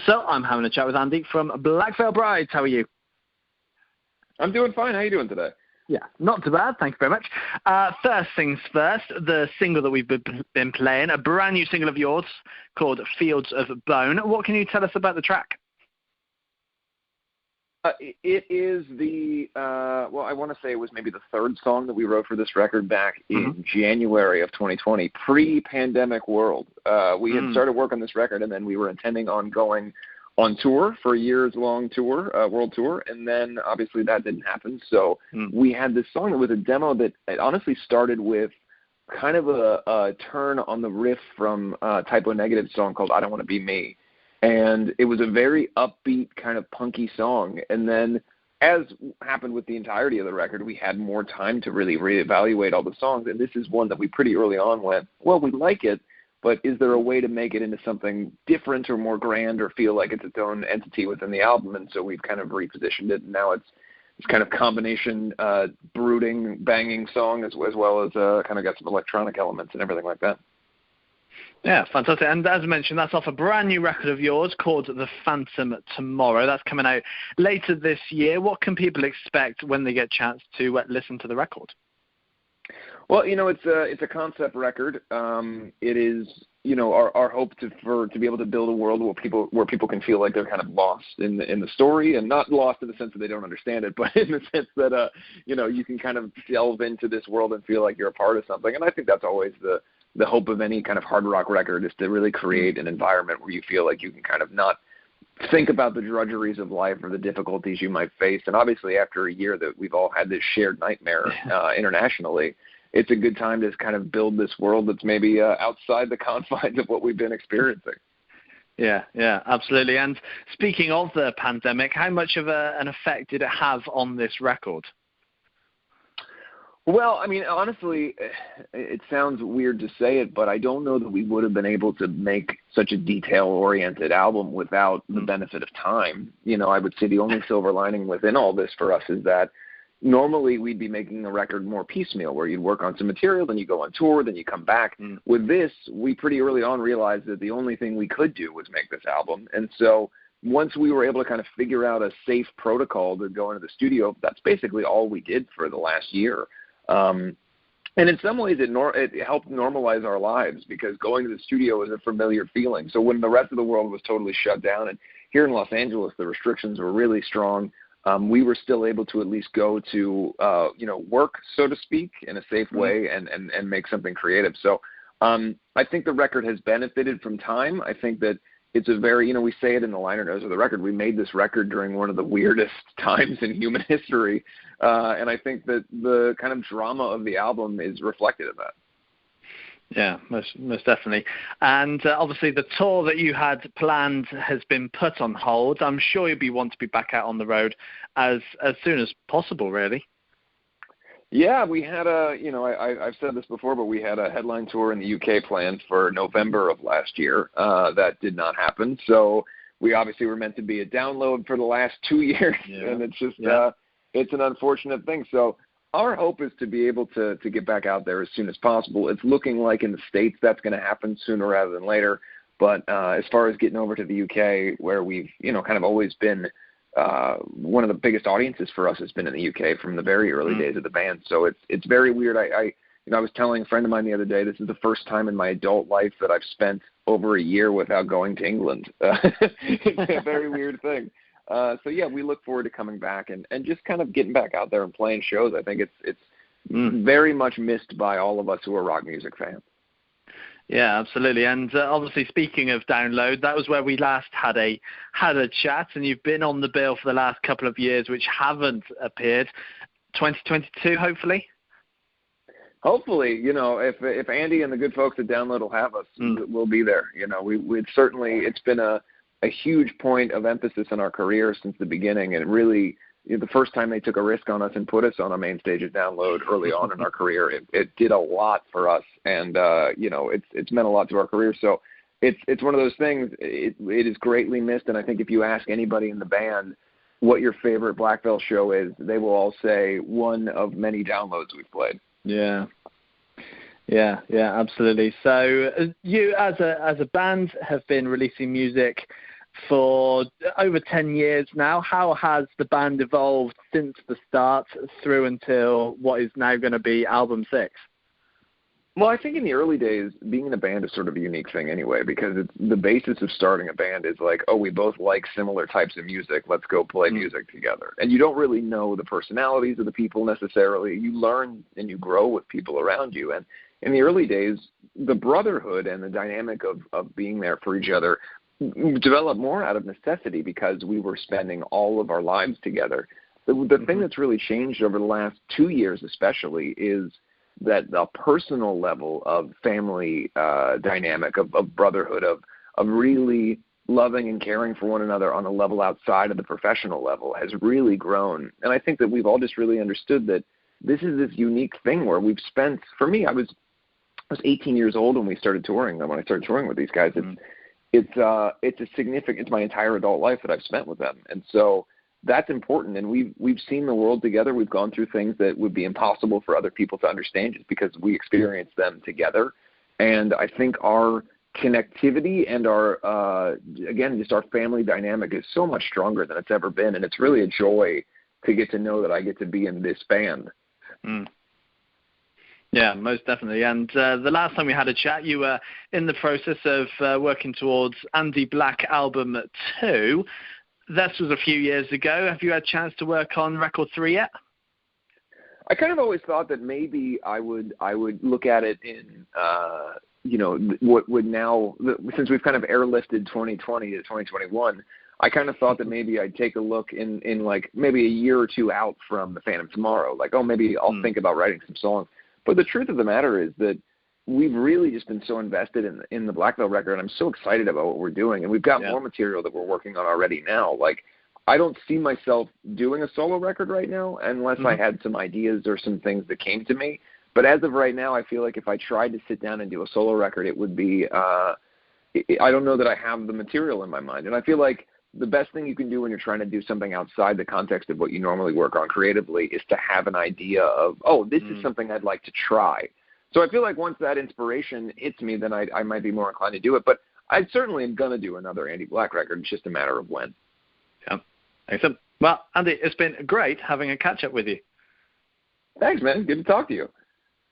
So I'm having a chat with Andy from Black Veil Brides. How are you? I'm doing fine. How are you doing today? Yeah, not too bad. Thank you very much. First things first, the single that we've been playing, a brand new single of yours called Fields of Bone. What can you tell us about the track? It is I want to say it was maybe the third song that we wrote for this record back in January of 2020, pre-pandemic world. We had started work on this record, and then we were intending on going on tour for a years-long tour, world tour, and then obviously that didn't happen. So we had this song that was a demo that it honestly started with kind of a turn on the riff from Typo Negative's song called I Don't Want to Be Me. And it was a very upbeat kind of punky song. And then, as happened with the entirety of the record, we had more time to really reevaluate all the songs. And this is one that we pretty early on went, well, we like it, but is there a way to make it into something different or more grand or feel like it's its own entity within the album? And so we've kind of repositioned it. And now it's kind of combination brooding, banging song as well as kind of got some electronic elements and everything like that. Yeah, fantastic. And as mentioned, that's off a brand new record of yours called The Phantom Tomorrow. That's coming out later this year. What can people expect when they get a chance to listen to the record? Well, it's a concept record. It is, our hope to be able to build a world where people can feel like they're kind of lost in the story, and not lost in the sense that they don't understand it, but in the sense that you can kind of delve into this world and feel like you're a part of something. And I think that's always the hope of any kind of hard rock record, is to really create an environment where you feel like you can kind of not think about the drudgeries of life or the difficulties you might face. And obviously after a year that we've all had this shared nightmare internationally, it's a good time to kind of build this world that's maybe outside the confines of what we've been experiencing. Yeah, absolutely. And speaking of the pandemic, how much of an effect did it have on this record? Well, I mean, honestly, it sounds weird to say it, but I don't know that we would have been able to make such a detail-oriented album without the benefit of time. I would say the only silver lining within all this for us is that normally we'd be making a record more piecemeal, where you'd work on some material, then you go on tour, then you come back. With this, we pretty early on realized that the only thing we could do was make this album. And so once we were able to kind of figure out a safe protocol to go into the studio, that's basically all we did for the last year. And in some ways it helped normalize our lives, because going to the studio is a familiar feeling. So when the rest of the world was totally shut down, and here in Los Angeles the restrictions were really strong, we were still able to at least go to work, so to speak, in a safe way and make something creative. So I think the record has benefited from time. I think that it's a very, we say it in the liner notes of the record, we made this record during one of the weirdest times in human history. And I think that the kind of drama of the album is reflected in that. Yeah, most definitely. And obviously the tour that you had planned has been put on hold. I'm sure you'll want to be back out on the road as soon as possible, really. Yeah, we had I've said this before, but we had a headline tour in the UK planned for November of last year. That did not happen. So we obviously were meant to be a download for the last 2 years, and it's just, it's an unfortunate thing. So our hope is to be able to get back out there as soon as possible. It's looking like in the States that's going to happen sooner rather than later. But as far as getting over to the UK, where we've, kind of always been, one of the biggest audiences for us has been in the UK from the very early days of the band. So it's very weird. I was telling a friend of mine the other day, this is the first time in my adult life that I've spent over a yeyear without going to England. It's a very weird thing. So yeah, we look forward to coming back and just kind of getting back out there and playing shows. I think it's very much missed by all of us who are rock music fans. Yeah, absolutely. And obviously, speaking of download, that was where we last had a chat, and you've been on the bill for the last couple of years, which haven't appeared. 2022, hopefully. Hopefully, if Andy and the good folks at Download will have us, we'll be there. It's been a huge point of emphasis in our career since the beginning, and really, the first time they took a risk on us and put us on a main stage at Download early on in our career, it did a lot for us, and it's meant a lot to our career. So it's one of those things. It is greatly missed, and I think if you ask anybody in the band what your favorite Black Veil show is, they will all say one of many Downloads we've played. Yeah, absolutely. So you, as a band, have been releasing music for over 10 years now. How has the band evolved since the start through until what is now going to be album 6? Well, I think in the early days, being in a band is sort of a unique thing anyway, because it's the basis of starting a band is like, oh, we both like similar types of music. Let's go play music together. And you don't really know the personalities of the people necessarily. You learn and you grow with people around you. And in the early days, the brotherhood and the dynamic of being there for each other developed more out of necessity because we were spending all of our lives together. The thing that's really changed over the last 2 years especially is that the personal level of family dynamic, of brotherhood, of really loving and caring for one another on a level outside of the professional level has really grown. And I think that we've all just really understood that this is this unique thing where we've spent, for me, I was 18 years old when we started touring, when I started touring with these guys. It's my entire adult life that I've spent with them. And so that's important, and we've seen the world together. We've gone through things that would be impossible for other people to understand just because we experienced them together. And I think our connectivity and our, again, just our family dynamic is so much stronger than it's ever been, and it's really a joy to get to know that I get to be in this band. Yeah, most definitely. And the last time we had a chat, you were in the process of working towards Andy Black album 2. This was a few years ago. Have you had a chance to work on record 3 yet? I kind of always thought that maybe I would look at it in, what would now, since we've kind of airlifted 2020 to 2021, I kind of thought that maybe I'd take a look in like maybe a year or two out from The Phantom Tomorrow. Like, oh, maybe I'll think about writing some songs. But the truth of the matter is that we've really just been so invested in the Black Veil record, and I'm so excited about what we're doing. And we've got more material that we're working on already now. Like, I don't see myself doing a solo record right now unless I had some ideas or some things that came to me. But as of right now, I feel like if I tried to sit down and do a solo record, it would be I don't know that I have the material in my mind. And I feel like the best thing you can do when you're trying to do something outside the context of what you normally work on creatively is to have an idea of, oh, this is something I'd like to try. So I feel like once that inspiration hits me, then I might be more inclined to do it. But I certainly am going to do another Andy Black record. It's just a matter of when. Yeah. Excellent. Well, Andy, it's been great having a catch-up with you. Thanks, man. Good to talk to you.